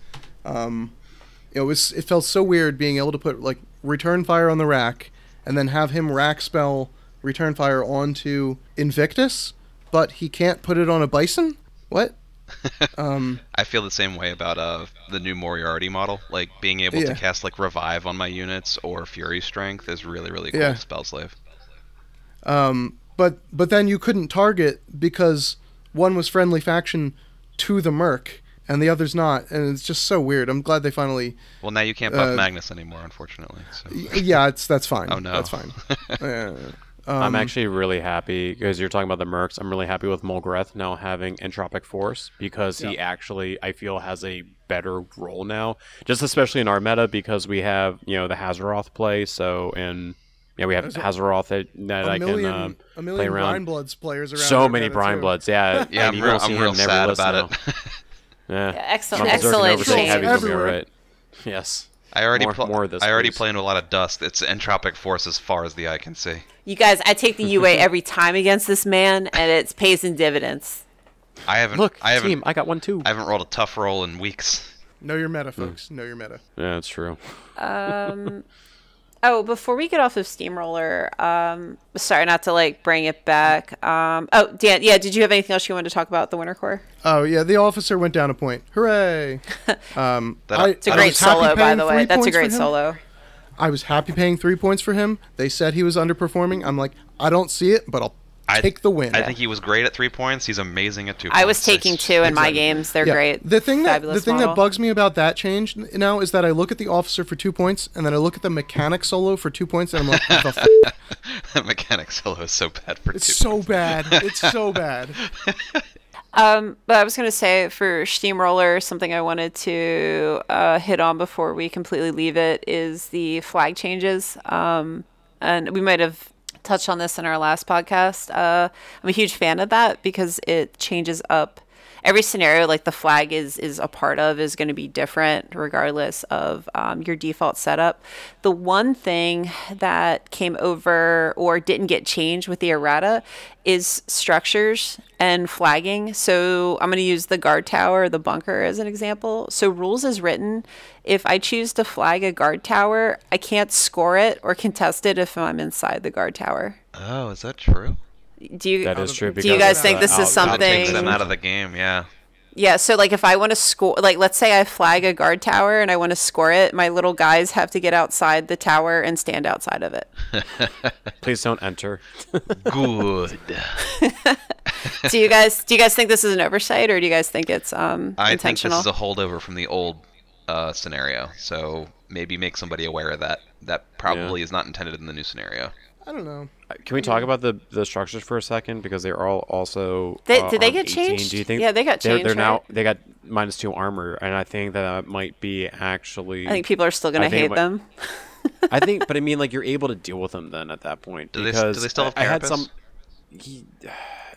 It felt so weird being able to put like return fire on the rack and then have him rack spell return fire onto Invictus, but he can't put it on a Bison. What? I feel the same way about the new Moriarty model. Like being able to cast like Revive on my units or Fury Strength is really really cool. Spell slave. But then you couldn't target because one was friendly faction to the Merc and the other's not, and it's just so weird. I'm glad they finally. Well, now you can't buff Magnus anymore, unfortunately. So. Yeah, that's fine. Oh no, that's fine. I'm actually really happy because you're talking about the Mercs. I'm really happy with Mulgreth now having Entropic Force because he actually, I feel, has a better role now. Just especially in our meta because we have, the Hazaroth play. So, we have Hazaroth that I can play around. Brine Bloods players around. So many Brine Bloods, yeah. Yeah, I'm real sad about it. Yeah, excellent change. Everywhere. Yes. I already play into a lot of dust. It's Entropic Force as far as the eye can see. You guys, I take the UA every time against this man, and it pays in dividends. I got one too. I haven't rolled a tough roll in weeks. Know your meta, folks. Know your meta. Yeah, that's true. Oh, before we get off of Steamroller, sorry not to bring it back. Dan, did you have anything else you wanted to talk about the Winter Core? Oh yeah, the officer went down a point. Hooray! It's a great solo, by the way. That's a great solo. I was happy paying 3 points for him. They said he was underperforming. I'm like, I don't see it, but I'll take the win. I think he was great at 3 points. He's amazing at 2 points. I was taking 2 in my games. They're great. The thing that bugs me about that change now is that I look at the officer for 2 points, and then I look at the mechanic solo for 2 points, and I'm like, what the f? The mechanic solo is so bad for 2 points. It's so bad. It's so bad. But I was going to say for Steamroller, something I wanted to hit on before we completely leave it is the flag changes. And we might have touched on this in our last podcast. I'm a huge fan of that because it changes up every scenario. Like the flag is a part of is going to be different regardless of your default setup. The one thing that came over or didn't get changed with the errata is structures and flagging. So I'm going to use the guard tower, the bunker as an example. So rules is written, if I choose to flag a guard tower, I can't score it or contest it if I'm inside the guard tower. Oh, is that true? That is true. Do you guys think this is something? That takes them out of the game, yeah. Yeah, so if I want to score, let's say I flag a guard tower and I want to score it, my little guys have to get outside the tower and stand outside of it. Please don't enter. Good. Do you guys think this is an oversight, or do you guys think it's intentional? I think this is a holdover from the old scenario, so maybe make somebody aware of that. That probably is not intended in the new scenario. I don't know. Can we talk about the structures for a second because they're all also did they get 18. changed? Do you think? Yeah, they got changed. They're now right? they got -2 armor, and I think that might be actually. I think people are still going to hate them. I think, but I mean, you're able to deal with them then at that point. Do they still have carapace?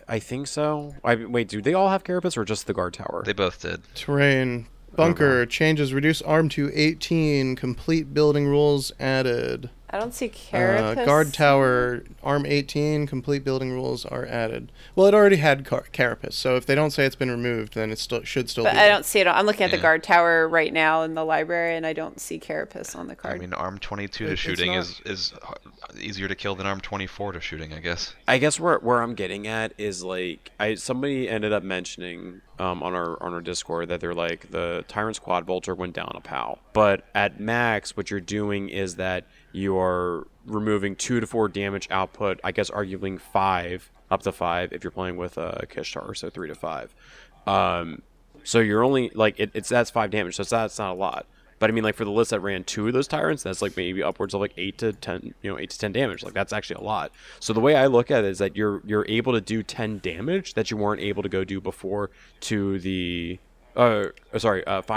I think so. Wait, do they all have carapace or just the guard tower? They both did. Terrain. Bunker. Changes. Reduce arm to 18. Complete building rules added. I don't see carapace. Guard tower, arm 18, complete building rules are added. Well, it already had carapace, so if they don't say it's been removed, then it should still be there. I don't see it. I'm looking at the guard tower right now in the library, and I don't see carapace on the card. I mean, arm 22 to shooting is easier to kill than arm 24 to shooting, I guess. I guess where I'm getting at is somebody ended up mentioning on our Discord that they're the Tyrant's Quad Bolter went down a POW, but at max, what you're doing is that you are removing 2 to 4 damage output. I guess arguing 5 up to 5 if you're playing with Kishtar, so 3 to 5. So you're only that's 5 damage, so that's not a lot. But I mean, like for the list that ran 2 of those tyrants, that's like maybe upwards of like 8 to 10, 8 to 10 damage. Like that's actually a lot. So the way I look at it is that you're able to do 10 damage that you weren't able to go do before to the 5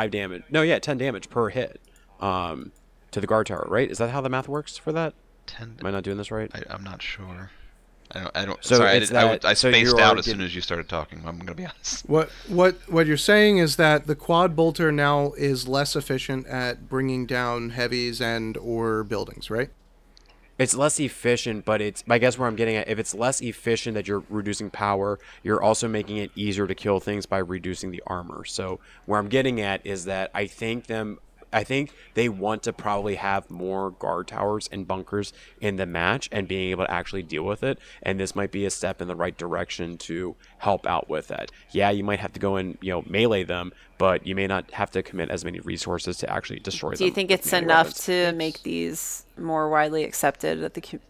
damage. No, yeah, 10 damage per hit to the guard tower, right? Is that how the math works for that? 10. Am I not doing this right? I'm not sure. I don't. So sorry, it's I that- so spaced you out are as soon getting- as you started talking. I'm gonna be honest. What you're saying is that the quad bolter now is less efficient at bringing down heavies and or buildings, right? It's less efficient, but I guess where I'm getting at, if it's less efficient that you're reducing power, you're also making it easier to kill things by reducing the armor. So where I'm getting at is that I think they want to probably have more guard towers and bunkers in the match and being able to actually deal with it. And this might be a step in the right direction to help out with that. Yeah, you might have to go and melee them, but you may not have to commit as many resources to actually destroy them. Do you think with it's melee enough weapons. to make these more widely accepted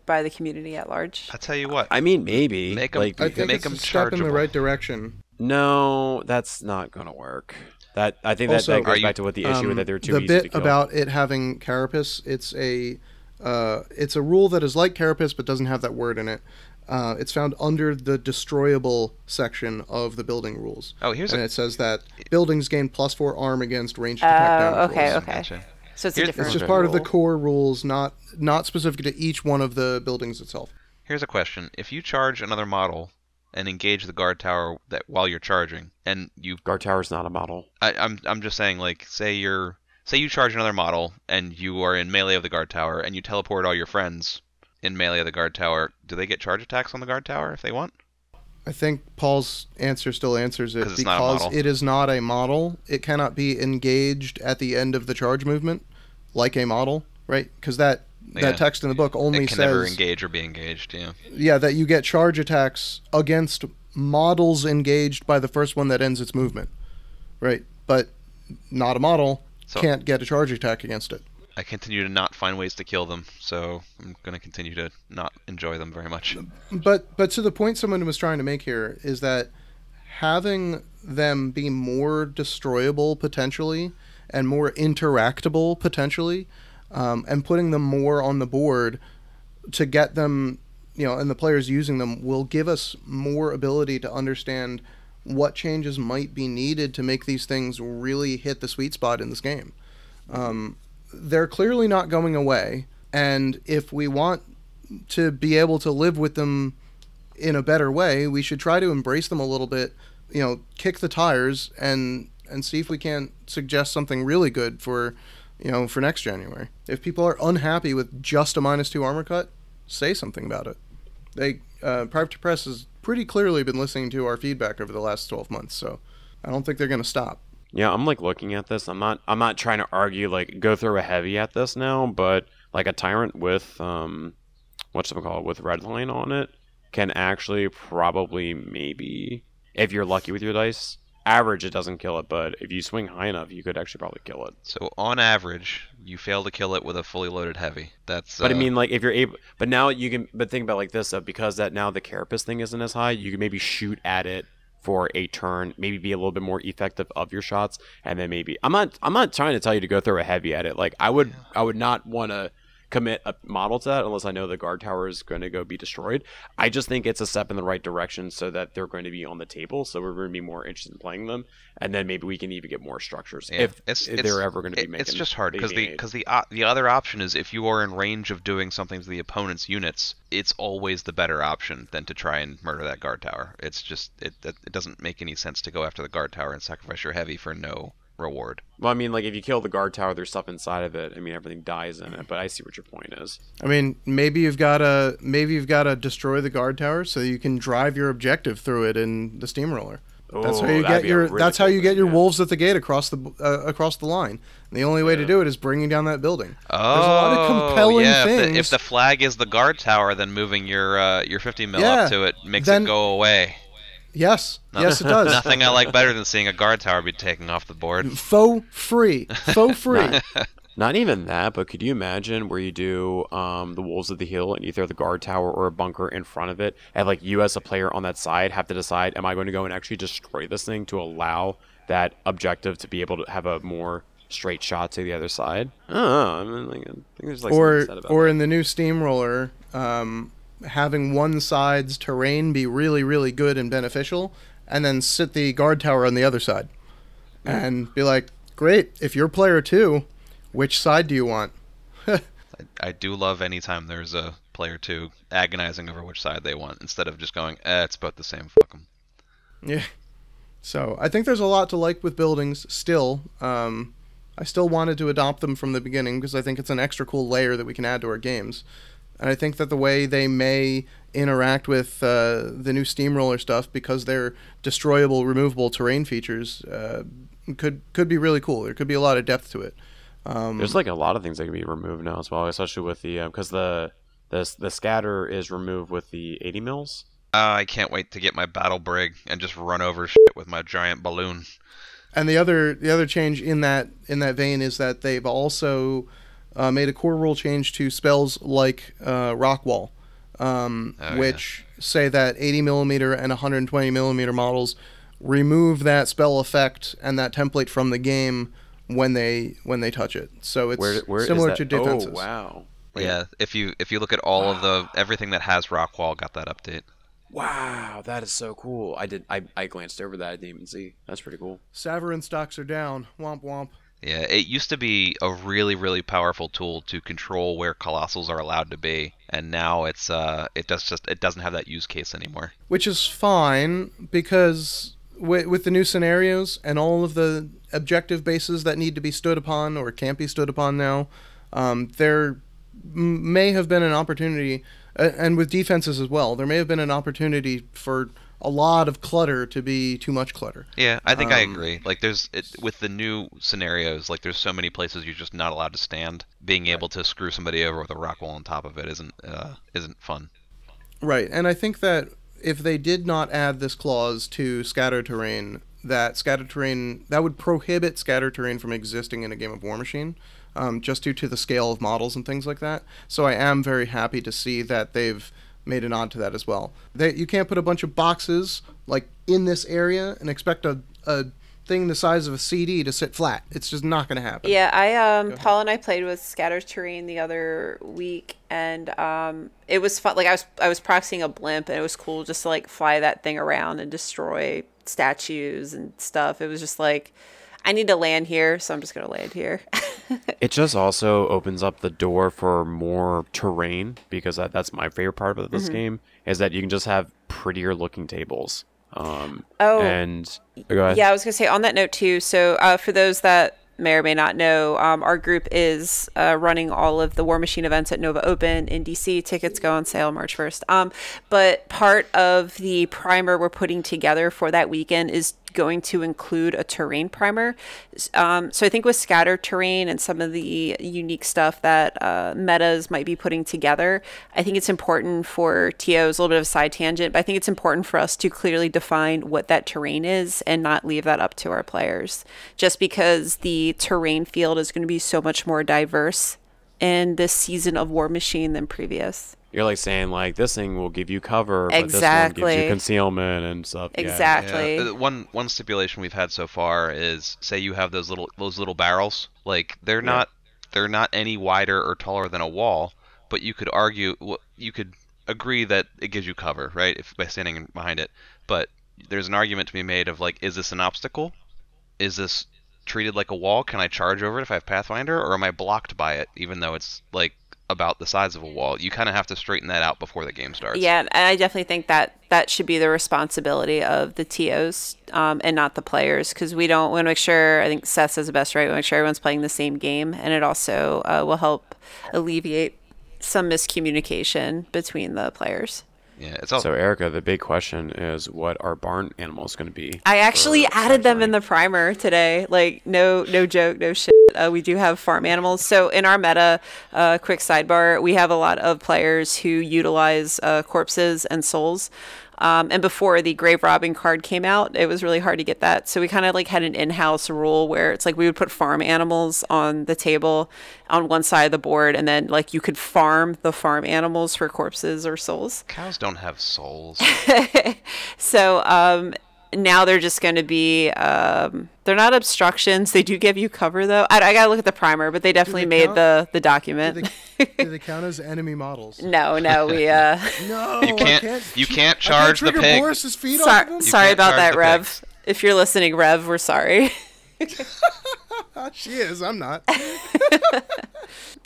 by the community at large? I tell you what. I mean, maybe. Make 'em- like, I think Make it's them a step in the chargeable. right direction. No, that's not going to work. I think Also, that goes Are back to what the issue with that they're too the easy to bit kill. about it having carapace, it's a rule that is like carapace but doesn't have that word in it. It's found under the destroyable section of the building rules. Oh, here's and a- it says that buildings gain +4 arm against ranged attack damage Okay, rolls. okay. Gotcha. So it's a Here's- different It's just Okay. part of the rule. core rules, not specific to each one of the buildings itself. Here's a question: if you charge another model and engage the guard tower that while you're charging, and you, Guard Tower's not a model. I'm just saying, like, say you charge another model and you are in melee of the guard tower and you teleport all your friends in melee of the guard tower. Do they get charge attacks on the guard tower if they want? I think Paul's answer still answers it 'Cause it's not a because model. it is not a model. It cannot be engaged at the end of the charge movement like a model, right? Because that Yeah. text in the book only It can never says engage or be engaged. Yeah. that you get charge attacks against models engaged by the first one that ends its movement, right? But not a model So- can't get a charge attack against it. I continue to not find ways to kill them, so I'm going to continue to not enjoy them very much. But to the point someone was trying to make here is that having them be more destroyable potentially and more interactable potentially, and putting them more on the board to get them, and the players using them will give us more ability to understand what changes might be needed to make these things really hit the sweet spot in this game. They're clearly not going away, and if we want to be able to live with them in a better way, we should try to embrace them a little bit, kick the tires and see if we can't suggest something really good for next January. If people are unhappy with just a -2 armor cut, say something about it. Private Press has pretty clearly been listening to our feedback over the last 12 months, so I don't think they're going to stop. Yeah, I'm like looking at this. I'm not trying to argue like go throw a heavy at this now, but like a tyrant with with red line on it can actually probably maybe, if you're lucky with your dice, average it doesn't kill it, but if you swing high enough, you could actually probably kill it. So on average, you fail to kill it with a fully loaded heavy. That's. But I mean, like if you're able, but now you can. But think about it like this, because that now the carapace thing isn't as high, you can maybe shoot at it for a turn, maybe be a little bit more effective of your shots, and then maybe I'm not trying to tell you to go throw a heavy at it. Like I would not want to commit a model to that unless I know the guard tower is going to go be destroyed. I just think it's a step in the right direction so that they're going to be on the table, so we're going to be more interested in playing them, and then maybe we can even get more structures if they're ever going to be making. It's just hard because big the other option is if you are in range of doing something to the opponent's units, it's always the better option than to try and murder that guard tower. It's just it doesn't make any sense to go after the guard tower and sacrifice your heavy for no reward. Well, I mean, like if you kill the guard tower, there's stuff inside of it. I mean, everything dies in it. But I see what your point is. I mean, maybe you've got to destroy the guard tower so you can drive your objective through it in the steamroller. That's how you get your. That's how you get your wolves at the gate across the line. And the only way to do it is bringing down that building. Oh, There's a lot of compelling things. If the flag is the guard tower, then moving your 50 mil up to it makes it go away. Yes, yes, it does. Nothing I like better than seeing a guard tower be taken off the board. Faux free. Not even that, but could you imagine where you do the Wolves of the Hill and you throw the guard tower or a bunker in front of it, and like you as a player on that side have to decide, am I going to go and actually destroy this thing to allow that objective to be able to have a more straight shot to the other side. I don't know. I mean, like, I think there's like or something said about or that. in the new Steamroller, having one side's terrain be really, really good and beneficial, and then sit the guard tower on the other side, and be like, great. If you're player 2, which side do you want? I do love anytime there's a player 2 agonizing over which side they want instead of just going, it's both the same, fuck 'em. Yeah. So I think there's a lot to like with buildings still. I still wanted to adopt them from the beginning because I think it's an extra cool layer that we can add to our games. And I think that the way they may interact with the new Steamroller stuff, because they're destroyable, removable terrain features, could be really cool. There could be a lot of depth to it. There's like a lot of things that can be removed now as well, especially with the because the scatter is removed with the 80 mils. I can't wait to get my battle brig and just run over shit with my giant balloon. And the other change in that vein is that they've also made a core rule change to spells like Rock Wall, which say that 80 millimeter and 120 millimeter models remove that spell effect and that template from the game when they touch it. So it's where similar is to that? defenses. Oh wow! Yeah, if you look at all of the everything that has rock wall got that update. Wow, that is so cool. I glanced over that. I didn't even see. That's pretty cool. Saverin stocks are down. Womp womp. Yeah, it used to be a really, really powerful tool to control where colossals are allowed to be, and now it doesn't have that use case anymore. Which is fine, because with the new scenarios and all of the objective bases that need to be stood upon or can't be stood upon now, there may have been an opportunity, and with defenses as well, there may have been an opportunity for a lot of clutter to be too much clutter. Yeah, I think I agree. Like, with the new scenarios, like, there's so many places you're just not allowed to stand. Being able to screw somebody over with a rock wall on top of it isn't fun. Right, and I think that if they did not add this clause to scatter terrain, that would prohibit scatter terrain from existing in a game of Warmachine, just due to the scale of models and things like that. So I am very happy to see that they've made a nod to that as well. You can't put a bunch of boxes like in this area and expect a thing the size of a CD to sit flat. It's just not going to happen. Yeah, Paul and I played with scatter terrain the other week, and it was fun. Like I was proxying a blimp, and it was cool just to like fly that thing around and destroy statues and stuff. It was just like, I need to land here, so I'm just going to land here. It just also opens up the door for more terrain, because that's my favorite part of this game, is that you can just have prettier looking tables. And go ahead. Yeah, I was going to say on that note too. So for those that may or may not know, our group is running all of the Warmachine events at Nova Open in DC. Tickets go on sale March 1st. But part of the primer we're putting together for that weekend is going to include a terrain primer. So I think with scatter terrain and some of the unique stuff that metas might be putting together, I think it's important for TOs, a little bit of a side tangent, but I think it's important for us to clearly define what that terrain is and not leave that up to our players. Just because the terrain field is going to be so much more diverse in this season of Warmachine than previous. You're like saying like this thing will give you cover, but Exactly. this one gives you concealment and stuff. Exactly. Yeah. One stipulation we've had so far is, say you have those little barrels, like they're not any wider or taller than a wall, but you could agree that it gives you cover, right, if by standing behind it. But there's an argument to be made of like, is this an obstacle? Is this treated like a wall? Can I charge over it if I have Pathfinder, or am I blocked by it even though it's like about the size of a wall? You kind of have to straighten that out before the game starts. Yeah, and I definitely think that should be the responsibility of the TOs and not the players, because we want to make sure, I think Seth says it best, right? We want to make sure everyone's playing the same game, and it also will help alleviate some miscommunication between the players. Yeah, it's all. So Erica, the big question is, what are barn animals going to be? I actually added them in the primer today. Like, no joke, no shit. We do have farm animals. So in our meta, quick sidebar, we have a lot of players who utilize corpses and souls. And before the grave robbing card came out, it was really hard to get that. So we kind of like had an in-house rule where it's like we would put farm animals on the table on one side of the board, and then like you could farm the farm animals for corpses or souls. Cows don't have souls. So now they're just going to be, they're not obstructions. They do give you cover, though. I got to look at the primer, but they definitely made the document. Do they count as enemy models? No, we, No, You can't charge the pig. Boris's feet off of him? Sorry about charge that, the Rev. pigs. If you're listening, Rev, we're sorry. She is. I'm not.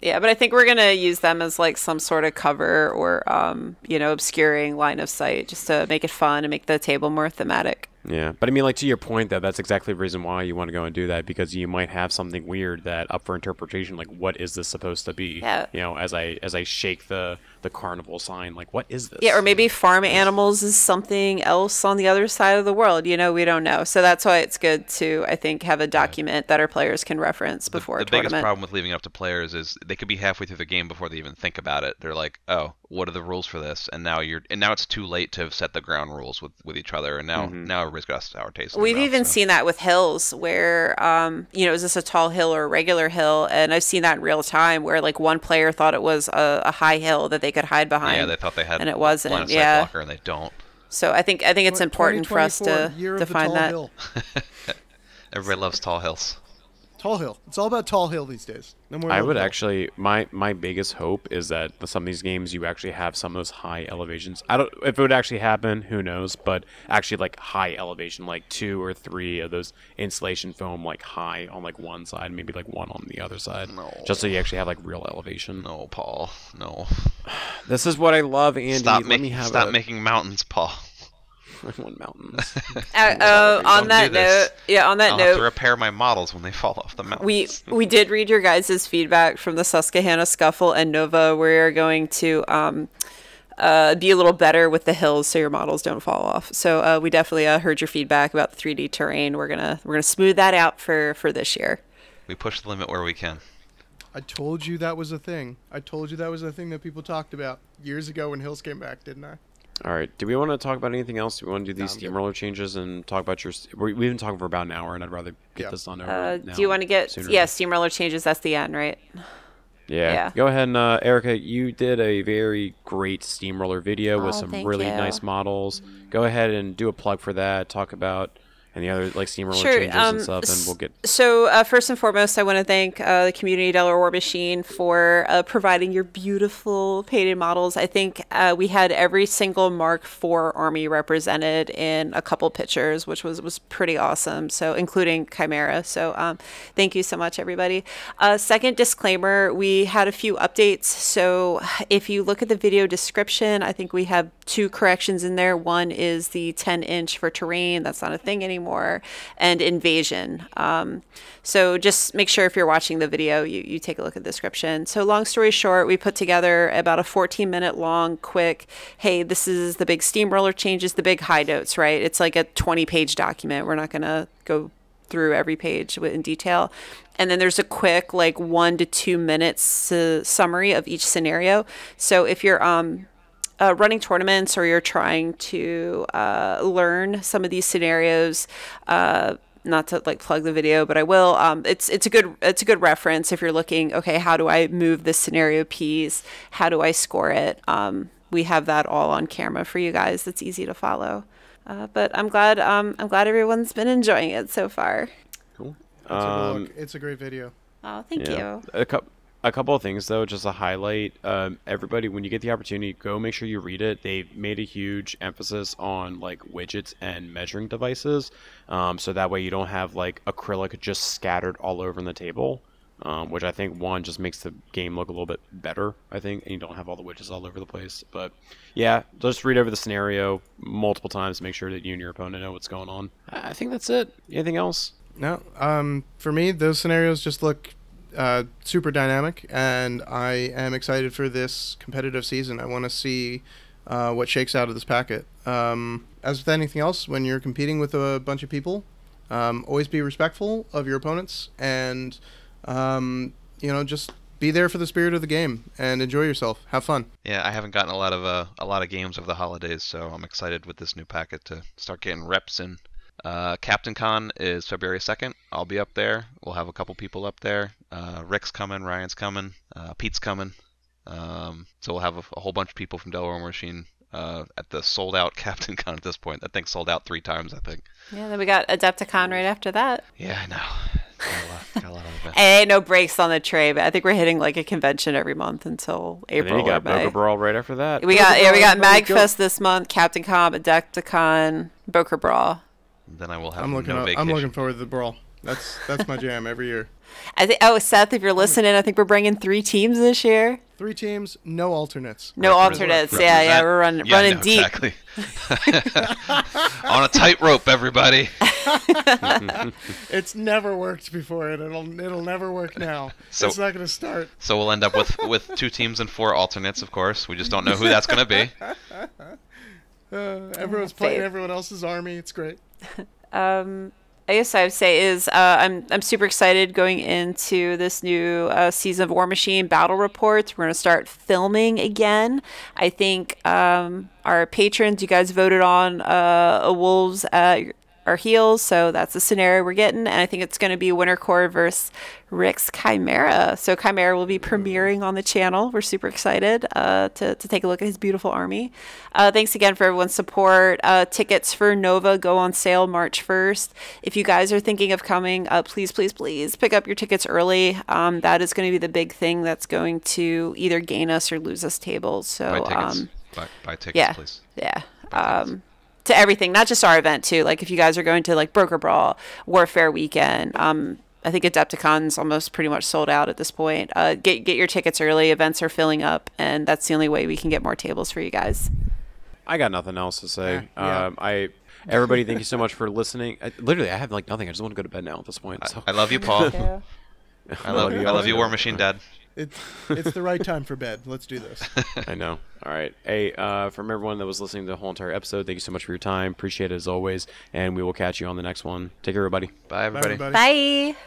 Yeah, but I think we're going to use them as like some sort of cover or, obscuring line of sight just to make it fun and make the table more thematic. Yeah, but I mean, like, to your point, though, that's exactly the reason why you want to go and do that, because you might have something weird that up for interpretation, like, what is this supposed to be? Yeah. You know, as I shake the carnival sign, like, what is this? Yeah, or maybe farm animals is something else on the other side of the world. We don't know. So that's why it's good to, I think, have a document that our players can reference before a The tournament. biggest problem with leaving it up to players is they could be halfway through the game before they even think about it. They're like, oh, what are the rules for this? And now it's too late to have set the ground rules with each other, and now everybody's got a sour taste. We've even seen that with hills where, is this a tall hill or a regular hill? And I've seen that in real time where like one player thought it was a high hill that they could hide behind. Yeah, they thought they had and it wasn't. line of sight blocker, and they don't. So I think it's important for us to define that. Hill. Everybody loves tall hills. Tall hill. It's all about tall hill these days. No more. I little would hill. actually, my biggest hope is that some of these games you actually have some of those high elevations. I don't, if it would actually happen, who knows, but actually like high elevation, like 2 or 3 of those insulation foam, like high on like one side, maybe like one on the other side. No. Just so you actually have like real elevation. No, Paul. No. This is what I love, Andy. Stop making mountains, Paul. I want mountains. On that note, I'll have to repair my models when they fall off the mountains. we did read your guys' feedback from the Susquehanna Scuffle and Nova. We're going to be a little better with the hills so your models don't fall off. So we definitely heard your feedback about the 3D terrain. We're gonna smooth that out for this year. We push the limit where we can. I told you that was a thing. I told you that was a thing that people talked about years ago when hills came back, didn't I? All right. Do we want to talk about anything else? Do we want to do these steamroller changes and talk about your... We've been talking for about an hour, and I'd rather get this done over now. Do you want to get... steamroller changes, that's the end, right? Yeah. Go ahead and, Erica, you did a very great steamroller video with some really nice models. Go ahead and do a plug for that. Talk about... any other like steamroller changes and stuff, and we'll get... So first and foremost, I want to thank the community Delaware Warmachine for providing your beautiful painted models. I think we had every single Mark IV army represented in a couple pictures, which was pretty awesome. So including Chimera. So thank you so much, everybody. Second disclaimer, we had a few updates. So if you look at the video description, I think we have 2 corrections in there. One is the 10-inch for terrain. That's not a thing anymore, and invasion. So just make sure if you're watching the video, you take a look at the description. So long story short, we put together about a 14-minute long, quick, hey, this is the big steamroller changes, the big high notes, right? It's like a 20-page document. We're not going to go through every page in detail. And then there's a quick, like 1 to 2 minutes summary of each scenario. So if you're running tournaments or you're trying to learn some of these scenarios, not to like plug the video, but I will. It's a good reference if you're looking. Okay, how do I move this scenario piece? How do I score it? We have that all on camera for you guys. That's easy to follow. But I'm glad everyone's been enjoying it so far. Cool. It's a great video. Oh, thank you. A couple of things, though, just to highlight. Everybody, when you get the opportunity, go make sure you read it. They've made a huge emphasis on, like, widgets and measuring devices. So that way you don't have, like, acrylic just scattered all over in the table. Which I think, one, just makes the game look a little bit better, I think. And you don't have all the widgets all over the place. But, yeah, just read over the scenario multiple times to make sure that you and your opponent know what's going on. I think that's it. Anything else? No. For me, those scenarios just look... super dynamic, and I am excited for this competitive season. I want to see what shakes out of this packet. As with anything else, when you're competing with a bunch of people, always be respectful of your opponents, and just be there for the spirit of the game and enjoy yourself. Have fun. Yeah, I haven't gotten a lot of games over the holidays, so I'm excited with this new packet to start getting reps in. Captain Con is February 2nd. I'll be up there. We'll have a couple people up there. Rick's coming, Ryan's coming, Pete's coming. So we'll have a whole bunch of people from Delaware Machine at the sold out Captain Con at this point. That thing sold out 3 times, I think. Yeah, then we got Adepticon right after that. Yeah, I know. Got a lot of events. Ain't no breaks on the tray, but I think we're hitting like a convention every month until And then April you got or May. Boca Brawl right after that. We got Brawl, Magfest this month, Captain Con, Adepticon, Boca Brawl. Then I will have I'm looking. no vacation. I'm looking forward to the brawl. That's my jam every year. I think. Oh, Seth, if you're listening, I think we're bringing 3 teams this year. 3 teams, no alternates. No alternates. Yeah, we're running no, deep. Exactly. On a tightrope, everybody. It's never worked before, and it'll never work now. So- it's not going to start. So we'll end up with 2 teams and 4 alternates, of course. We just don't know who that's going to be. Everyone's playing everyone else's army. It's great. I guess I would say is I'm super excited going into this new season of Warmachine battle reports. We're going to start filming again. I think our patrons, you guys voted on a Wolves at our heels, so that's the scenario we're getting. And I think it's going to be Winter Corps versus Rick's Chimera. So Chimera will be premiering on the channel. We're super excited to take a look at his beautiful army. Thanks again for everyone's support. Tickets for Nova go on sale March 1st. If you guys are thinking of coming, please pick up your tickets early. That is going to be the big thing that's going to either gain us or lose us tables. So Buy tickets, yeah, please. yeah. To everything, not just our event too. Like if you guys are going to like Broker Brawl, Warfare Weekend, I think Adepticon's almost pretty much sold out at this point. Get your tickets early. Events are filling up, and that's the only way we can get more tables for you guys. I got nothing else to say. Yeah. Everybody, thank you so much for listening. Literally, I have like nothing. I just want to go to bed now at this point. So. I love you, Paul. Yeah. I love you, War Machine Dad. It's the right time for bed. Let's do this. I know. All right. Hey, from everyone that was listening to the whole entire episode, thank you so much for your time. Appreciate it as always. And we will catch you on the next one. Take care, everybody. Bye, everybody. Bye, everybody. Bye.